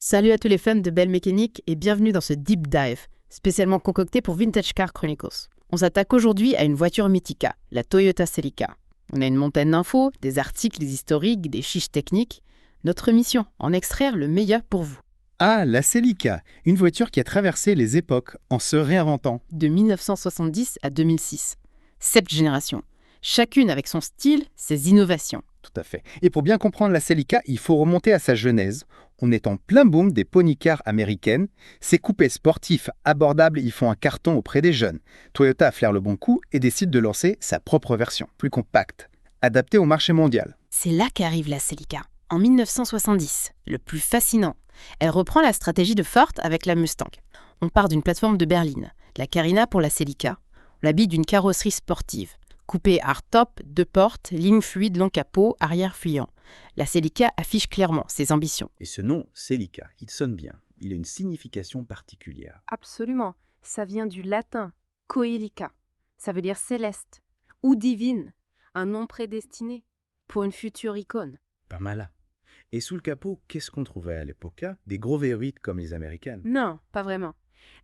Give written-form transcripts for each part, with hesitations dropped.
Salut à tous les fans de belle mécanique et bienvenue dans ce Deep Dive, spécialement concocté pour Vintage Car Chronicles. On s'attaque aujourd'hui à une voiture Mythica, la Toyota Celica. On a une montagne d'infos, des articles, des historiques, des fiches techniques. Notre mission, en extraire le meilleur pour vous. Ah, la Celica, une voiture qui a traversé les époques en se réinventant. De 1970 à 2006. 7 générations, chacune avec son style, ses innovations. Tout à fait. Et pour bien comprendre la Celica, il faut remonter à sa genèse. On est en plein boom des pony-cars américaines. Ces coupés sportifs abordables y font un carton auprès des jeunes. Toyota flaire le bon coup et décide de lancer sa propre version, plus compacte, adaptée au marché mondial. C'est là qu'arrive la Celica, en 1970, le plus fascinant. Elle reprend la stratégie de Ford avec la Mustang. On part d'une plateforme de berline, la Carina pour la Celica. On l'habille d'une carrosserie sportive. Coupé hardtop, 2 portes, ligne fluide long capot, arrière fuyant. La Celica affiche clairement ses ambitions. Et ce nom, Celica, il sonne bien. Il a une signification particulière. Absolument. Ça vient du latin coelica. Ça veut dire céleste ou divine, un nom prédestiné pour une future icône. Pas mal. Et sous le capot, qu'est-ce qu'on trouvait à l'époque? Des gros V8 comme les américaines. Non, pas vraiment.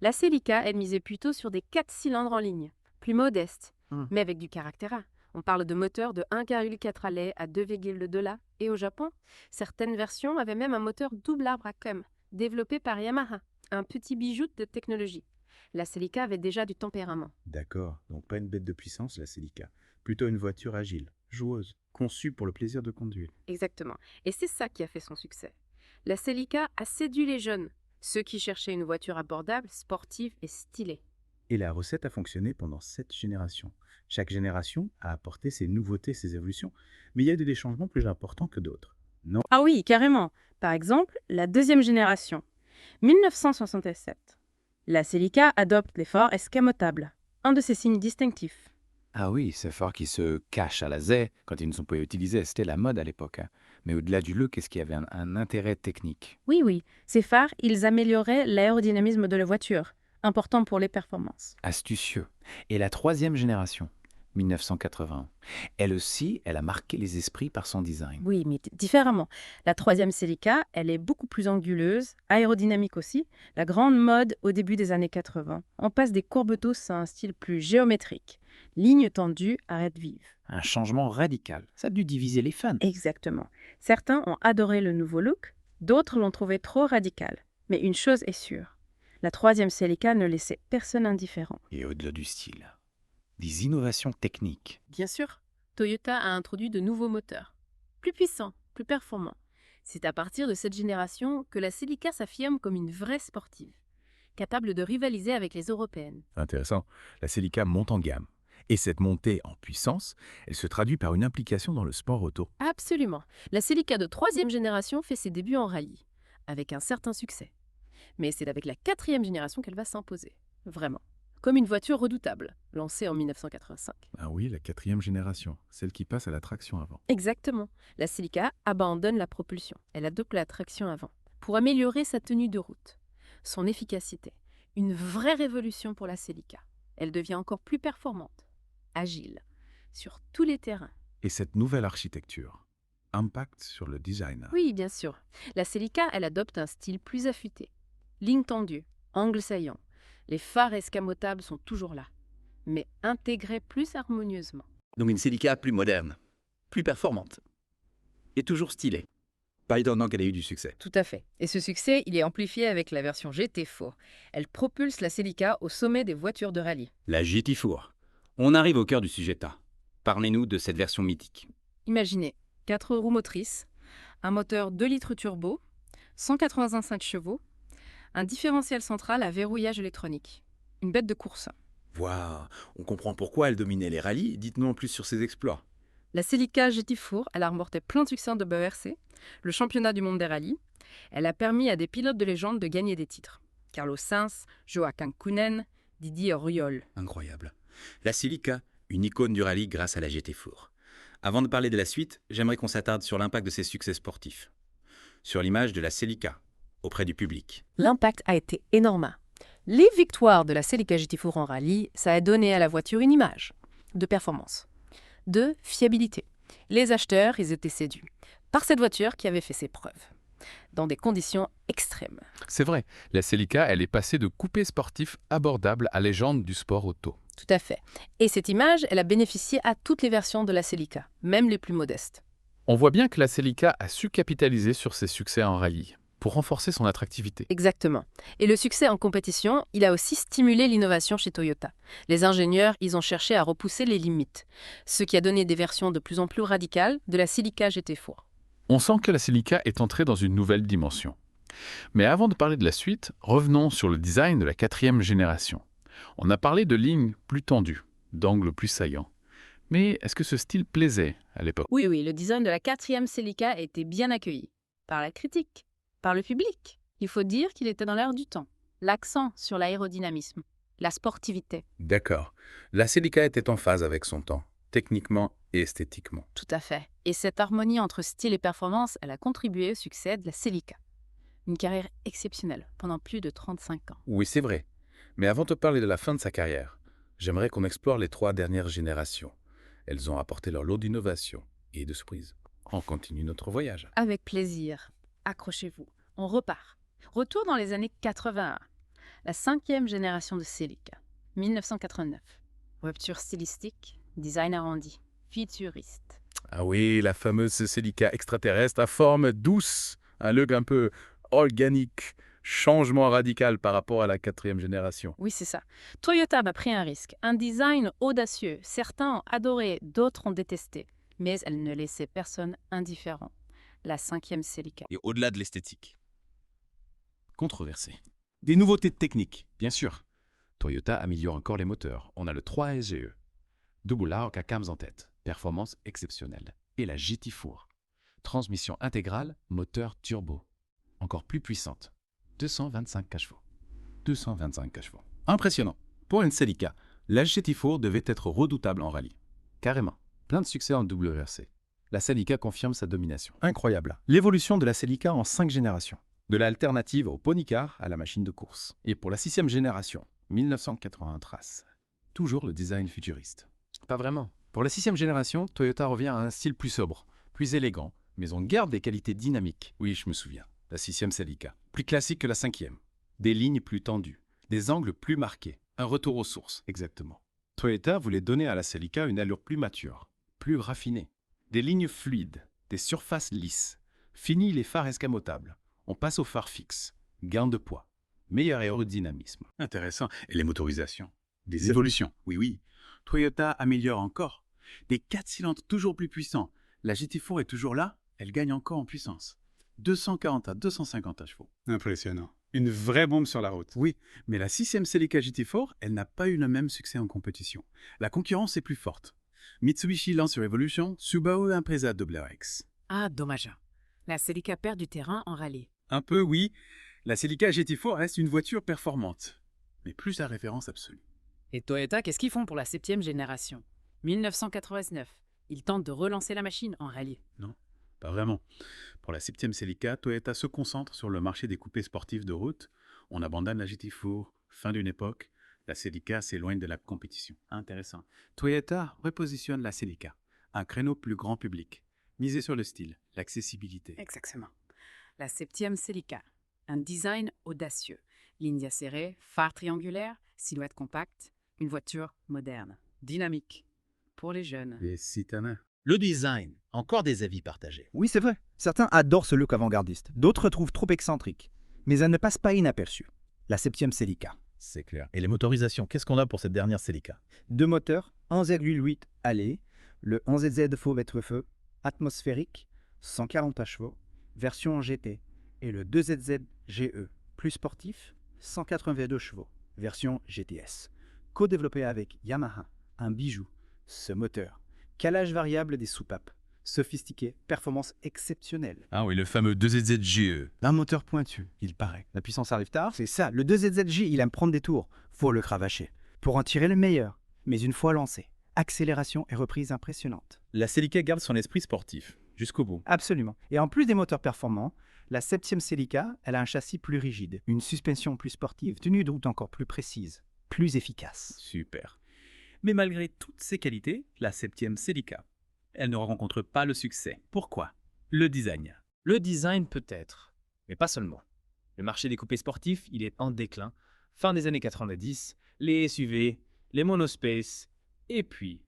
La Celica, elle misait plutôt sur des 4 cylindres en ligne, plus modestes, mais avec du caractère. On parle de moteurs de 1,4 allais à 2,2 là, et au Japon, certaines versions avaient même un moteur double arbre à com, développé par Yamaha, un petit bijou de technologie. La Celica avait déjà du tempérament. D'accord, donc pas une bête de puissance, la Celica. Plutôt une voiture agile, joueuse, conçue pour le plaisir de conduire. Exactement. Et c'est ça qui a fait son succès. La Celica a séduit les jeunes, ceux qui cherchaient une voiture abordable, sportive et stylée. Et la recette a fonctionné pendant 7 générations. Chaque génération a apporté ses nouveautés, ses évolutions, mais il y a des changements plus importants que d'autres. Non, Ah oui, carrément. Par exemple, la deuxième génération. 1967. La Celica adopte l'effort escamotable, un de ses signes distinctifs. Ah oui, ces phares qui se cachent à la ZEE quand ils ne sont pas utilisés, c'était la mode à l'époque. Mais au-delà du look, est-ce qu'il y avait un intérêt technique? Oui, ces phares, ils amélioraient l'aérodynamisme de la voiture, important pour les performances. Astucieux. Et la troisième génération, 1980. Elle aussi, elle a marqué les esprits par son design. Oui, mais différemment. La troisième Celica, elle est beaucoup plus anguleuse, aérodynamique aussi, la grande mode au début des années 80. On passe des courbetos à un style plus géométrique. Ligne tendue, arête vive. Un changement radical. Ça a dû diviser les fans. Exactement. Certains ont adoré le nouveau look, d'autres l'ont trouvé trop radical. Mais une chose est sûre, la troisième Celica ne laissait personne indifférent. Et au-delà du style, des innovations techniques. Bien sûr, Toyota a introduit de nouveaux moteurs, plus puissants, plus performants. C'est à partir de cette génération que la Celica s'affirme comme une vraie sportive, capable de rivaliser avec les européennes. Intéressant. La Celica monte en gamme. Et cette montée en puissance, elle se traduit par une implication dans le sport auto. Absolument. La Celica de troisième génération fait ses débuts en rallye, avec un certain succès. Mais c'est avec la quatrième génération qu'elle va s'imposer, vraiment. Comme une voiture redoutable, lancée en 1985. Ah oui, la quatrième génération, celle qui passe à la traction avant. Exactement. La Celica abandonne la propulsion. Elle adopte la traction avant, pour améliorer sa tenue de route, son efficacité. Une vraie révolution pour la Celica. Elle devient encore plus performante, agile, sur tous les terrains. Et cette nouvelle architecture, impact sur le design. Oui, bien sûr. La Celica, elle adopte un style plus affûté. Ligne tendue, angle saillant. Les phares escamotables sont toujours là, mais intégrés plus harmonieusement. Donc une Celica plus moderne, plus performante et toujours stylée. Pas étonnant qu'elle ait eu du succès. Tout à fait. Et ce succès, il est amplifié avec la version GT4. Elle propulse la Celica au sommet des voitures de rallye. La GT4. On arrive au cœur du Sujetta. Parlez-nous de cette version mythique. Imaginez, 4 roues motrices, un moteur 2 litres turbo, 185 chevaux, un différentiel central à verrouillage électronique. Une bête de course. waouh, on comprend pourquoi elle dominait les rallyes. Dites-nous en plus sur ses exploits. La Celica GT4, elle a remporté plein de succès de WRC, le championnat du monde des rallyes. Elle a permis à des pilotes de légende de gagner des titres. Carlos Sainz, Joachim Kühnen, Didier Auriol. Incroyable. La Celica, une icône du rallye grâce à la GT4. Avant de parler de la suite, j'aimerais qu'on s'attarde sur l'impact de ses succès sportifs. Sur l'image de la Celica, auprès du public. L'impact a été énorme. Les victoires de la Celica GT4 en rallye, ça a donné à la voiture une image de performance, de fiabilité. Les acheteurs, ils étaient séduits par cette voiture qui avait fait ses preuves. dans des conditions extrêmes. C'est vrai, la Celica, elle est passée de coupé sportif abordable à légende du sport auto. Tout à fait. Et cette image, elle a bénéficié à toutes les versions de la Celica, même les plus modestes. On voit bien que la Celica a su capitaliser sur ses succès en rallye pour renforcer son attractivité. Exactement. Et le succès en compétition, il a aussi stimulé l'innovation chez Toyota. Les ingénieurs, ils ont cherché à repousser les limites, ce qui a donné des versions de plus en plus radicales de la Celica GT4. On sent que la Celica est entrée dans une nouvelle dimension. Mais avant de parler de la suite, revenons sur le design de la 4e génération. On a parlé de lignes plus tendues, d'angles plus saillants. Mais est-ce que ce style plaisait à l'époque? Oui, le design de la 4e Celica était bien accueilli. Par la critique, par le public. Il faut dire qu'il était dans l'air du temps. L'accent sur l'aérodynamisme, la sportivité. D'accord. La Celica était en phase avec son temps, techniquement et esthétiquement. Tout à fait. Et cette harmonie entre style et performance, elle a contribué au succès de la Celica. Une carrière exceptionnelle pendant plus de 35 ans. Oui, c'est vrai. Mais avant de parler de la fin de sa carrière, j'aimerais qu'on explore les 3 dernières générations. Elles ont apporté leur lot d'innovation et de surprises. On continue notre voyage. Avec plaisir. Accrochez-vous. On repart. Retour dans les années 81. La 5e génération de Celica. 1989. Rupture stylistique, design arrondi, futuriste. Ah oui, la fameuse Celica extraterrestre à forme douce, un look un peu organique, changement radical par rapport à la 4e génération. Oui, c'est ça. Toyota a pris un risque. Un design audacieux. Certains ont adoré, d'autres ont détesté. Mais elle ne laissait personne indifférent. La 5e Celica. Et au-delà de l'esthétique. Controversé. Des nouveautés techniques, bien sûr. Toyota améliore encore les moteurs. On a le 3 SGE. Double arc à cams en tête. Performance exceptionnelle. Et la GT4. Transmission intégrale, moteur turbo. Encore plus puissante. 225 chevaux. 225 chevaux. Impressionnant. Pour une Celica, la GT4 devait être redoutable en rallye. Carrément. Plein de succès en WRC. La Celica confirme sa domination. Incroyable. L'évolution de la Celica en 5 générations. De l'alternative au pony car à la machine de course. Et pour la 6e génération, 1981 trace. Toujours le design futuriste. Pas vraiment. Pour la 6e génération, Toyota revient à un style plus sobre, plus élégant, mais on garde des qualités dynamiques. Oui, je me souviens. La 6e Celica. Plus classique que la 5e. Des lignes plus tendues, des angles plus marqués. Un retour aux sources, exactement. Toyota voulait donner à la Celica une allure plus mature, plus raffinée. Des lignes fluides, des surfaces lisses. Fini les phares escamotables. On passe aux phares fixes. Gain de poids. Meilleur aérodynamisme. Intéressant. Et les motorisations? Des évolutions. Oui. Toyota améliore encore. Des 4 cylindres toujours plus puissants. La GT4 est toujours là, elle gagne encore en puissance. 240 à 250 chevaux. Impressionnant. Une vraie bombe sur la route. Oui, mais la 6e Celica GT4, elle n'a pas eu le même succès en compétition. La concurrence est plus forte. Mitsubishi lance sur Evolution, Subaru Impreza WRX. Ah, dommage. La Celica perd du terrain en rallye. Un peu, oui. La Celica GT4 reste une voiture performante, mais plus la référence absolue. Et Toyota, qu'est-ce qu'ils font pour la 7e génération? 1999. Ils tentent de relancer la machine en rallye. Non, pas vraiment. Pour la 7e Celica, Toyota se concentre sur le marché des coupés sportifs de route. On abandonne la GT4, fin d'une époque. La Celica s'éloigne de la compétition. Intéressant. Toyota repositionne la Celica, un créneau plus grand public, misé sur le style, l'accessibilité. Exactement. La 7e Celica. Un design audacieux. Lignes acérées, phare triangulaire, silhouette compacte. Une voiture moderne, dynamique. Pour les jeunes. Et citadins. Le design, encore des avis partagés. Oui, c'est vrai. Certains adorent ce look avant-gardiste. D'autres trouvent trop excentrique. Mais elle ne passe pas inaperçue. La 7e Celica. C'est clair. Et les motorisations, qu'est-ce qu'on a pour cette dernière Celica? 2 moteurs, 1,8 allées, le 11ZZ faux feu, atmosphérique, 140 chevaux, version en GT, et le 2ZZ GE, plus sportif, 182 chevaux, version GTS. Co-développé avec Yamaha, un bijou, ce moteur. Calage variable des soupapes. Sophistiqué, performance exceptionnelle. Ah oui, le fameux 2ZZGE. Un moteur pointu, il paraît. La puissance arrive tard, c'est ça. Le 2ZZJ, il aime prendre des tours. Faut le cravacher. Pour en tirer le meilleur. Mais une fois lancé, accélération et reprise impressionnante. La Celica garde son esprit sportif, jusqu'au bout. Absolument. Et en plus des moteurs performants, la 7e Celica, elle a un châssis plus rigide, une suspension plus sportive, tenue de route encore plus précise, plus efficace. Super. Mais malgré toutes ces qualités, la 7e Celica, elle ne rencontre pas le succès. Pourquoi? Le design. Le design peut-être, Mais pas seulement. Le marché des coupés sportifs, il est en déclin. Fin des années 90, les SUV, les monospace, et puis,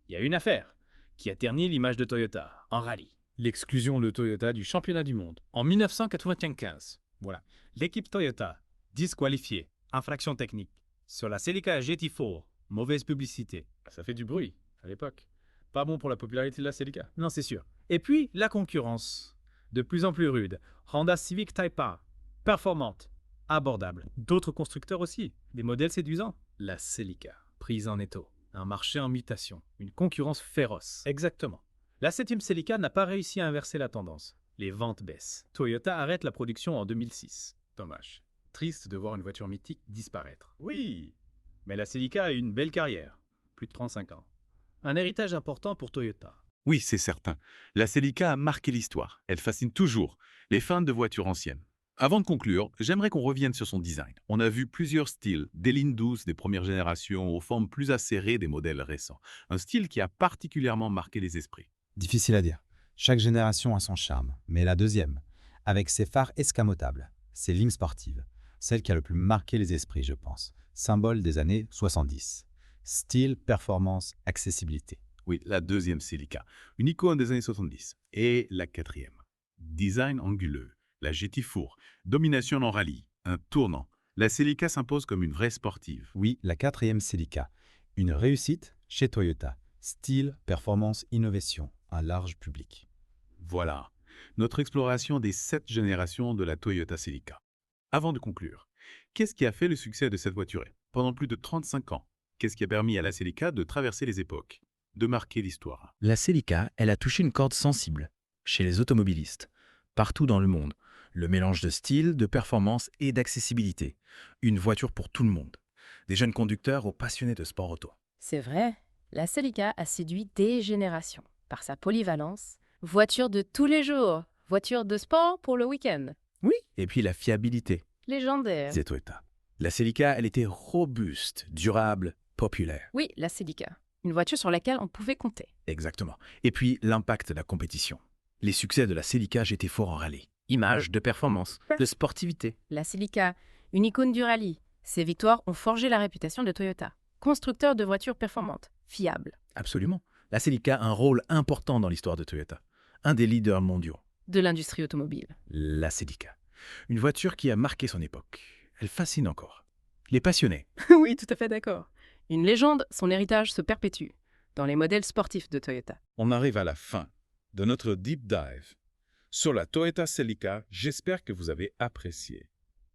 il y a une affaire qui a terni l'image de Toyota en rallye. L'exclusion de Toyota du championnat du monde en 1995. Voilà, l'équipe Toyota, disqualifiée, infraction technique. Sur la Celica GT4, mauvaise publicité. Ça fait du bruit, à l'époque. Pas bon pour la popularité de la Celica. Non, c'est sûr. Et puis, la concurrence. De plus en plus rude. Honda Civic Type A, performante, abordable. D'autres constructeurs aussi, des modèles séduisants. La Celica, prise en étau. Un marché en mutation, une concurrence féroce. Exactement. La 7e Celica n'a pas réussi à inverser la tendance. Les ventes baissent. Toyota arrête la production en 2006. Dommage. Triste de voir une voiture mythique disparaître. Oui, mais la Celica a eu une belle carrière. Plus de 35 ans. Un héritage important pour Toyota. Oui, c'est certain. La Celica a marqué l'histoire. Elle fascine toujours les fans de voitures anciennes. Avant de conclure, j'aimerais qu'on revienne sur son design. On a vu plusieurs styles, des lignes douces des premières générations aux formes plus acérées des modèles récents. Un style qui a particulièrement marqué les esprits. Difficile à dire. Chaque génération a son charme, mais la deuxième, avec ses phares escamotables, ses lignes sportives, celle qui a le plus marqué les esprits, je pense, symbole des années 70. Style, performance, accessibilité. Oui, la deuxième Celica, une icône des années 70. Et la quatrième, design anguleux, la GT4, domination en rallye, un tournant. La Celica s'impose comme une vraie sportive. Oui, la 4e Celica, une réussite chez Toyota. Style, performance, innovation, un large public. Voilà, notre exploration des 7 générations de la Toyota Celica. Avant de conclure, qu'est-ce qui a fait le succès de cette voiture pendant plus de 35 ans? Qu'est-ce qui a permis à la Celica de traverser les époques, de marquer l'histoire? La Celica, elle a touché une corde sensible chez les automobilistes, partout dans le monde. Le mélange de style, de performance et d'accessibilité. Une voiture pour tout le monde. Des jeunes conducteurs aux passionnés de sport auto. C'est vrai, la Celica a séduit des générations par sa polyvalence. Voiture de tous les jours, voiture de sport pour le week-end. Oui, et puis la fiabilité. Légendaire. C'est Toyota. La Celica, elle était robuste, durable, populaire. Oui, la Celica. Une voiture sur laquelle on pouvait compter. Exactement. Et puis l'impact de la compétition. Les succès de la Celica GT4 en rallye. Image de performance, de sportivité. La Celica, une icône du rallye. Ses victoires ont forgé la réputation de Toyota. Constructeur de voitures performantes, fiables. Absolument. La Celica a un rôle important dans l'histoire de Toyota. Un des leaders mondiaux. De l'industrie automobile. La Celica. Une voiture qui a marqué son époque. Elle fascine encore. Les passionnés. Oui, tout à fait d'accord. Une légende, son héritage se perpétue dans les modèles sportifs de Toyota. On arrive à la fin de notre deep dive sur la Toyota Celica. J'espère que vous avez apprécié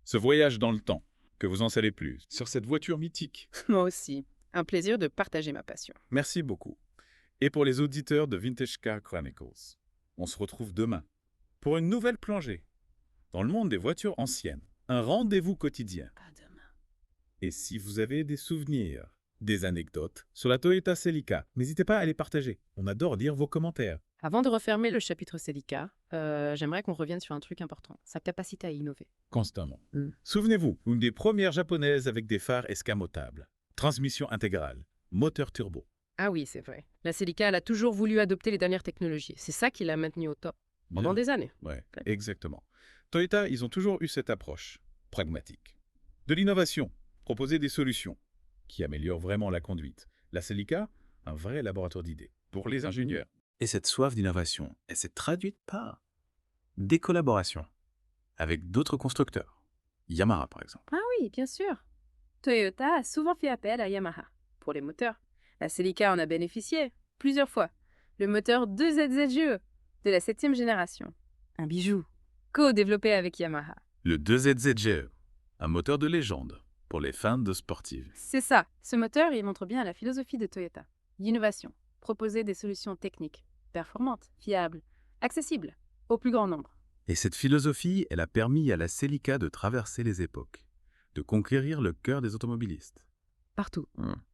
ce voyage dans le temps, que vous en savez plus sur cette voiture mythique. Moi aussi. Un plaisir de partager ma passion. Merci beaucoup. Et pour les auditeurs de Vintage Car Chronicles, on se retrouve demain pour une nouvelle plongée dans le monde des voitures anciennes. Un rendez-vous quotidien. À demain. Et si vous avez des souvenirs, des anecdotes sur la Toyota Celica, n'hésitez pas à les partager. On adore lire vos commentaires. Avant de refermer le chapitre Celica, j'aimerais qu'on revienne sur un truc important, sa capacité à innover. Constamment. Souvenez-vous, une des premières japonaises avec des phares escamotables, transmission intégrale, moteur turbo. Ah oui, c'est vrai. La Celica, elle a toujours voulu adopter les dernières technologies. C'est ça qui l'a maintenue au top pendant des années. Ouais, exactement. Toyota, ils ont toujours eu cette approche pragmatique. De l'innovation, proposer des solutions qui améliorent vraiment la conduite. La Celica, un vrai laboratoire d'idées pour les ingénieurs. Et cette soif d'innovation, elle s'est traduite par des collaborations avec d'autres constructeurs. Yamaha, par exemple. Ah oui, bien sûr. Toyota a souvent fait appel à Yamaha pour les moteurs. La Celica en a bénéficié plusieurs fois. Le moteur 2ZZGE de la 7e génération. Un bijou, co-développé avec Yamaha. Le 2ZZGE, un moteur de légende pour les fans de sportives. C'est ça. Ce moteur, il montre bien la philosophie de Toyota. L'innovation. Proposer des solutions techniques, performantes, fiables, accessibles au plus grand nombre. Et cette philosophie, elle a permis à la Celica de traverser les époques, de conquérir le cœur des automobilistes. Partout.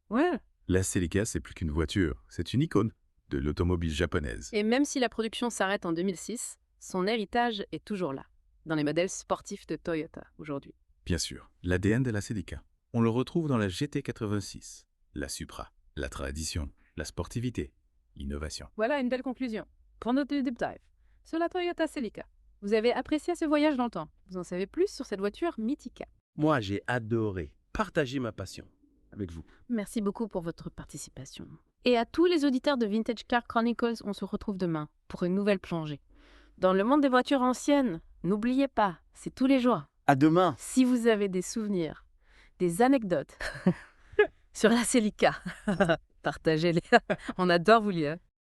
Ouais. La Celica, c'est plus qu'une voiture, c'est une icône de l'automobile japonaise. Et même si la production s'arrête en 2006, son héritage est toujours là, dans les modèles sportifs de Toyota aujourd'hui. Bien sûr, l'ADN de la Celica, on le retrouve dans la GT86, la Supra, la tradition, la sportivité, l'innovation. Voilà une belle conclusion pour notre deep dive sur la Toyota Celica. Vous avez apprécié ce voyage dans le temps. Vous en savez plus sur cette voiture Mythica. Moi, j'ai adoré partager ma passion avec vous. Merci beaucoup pour votre participation. Et à tous les auditeurs de Vintage Car Chronicles, on se retrouve demain pour une nouvelle plongée. Dans le monde des voitures anciennes, n'oubliez pas, c'est tous les jours. À demain. Si vous avez des souvenirs, des anecdotes sur la Celica, partagez-les. On adore vous lire.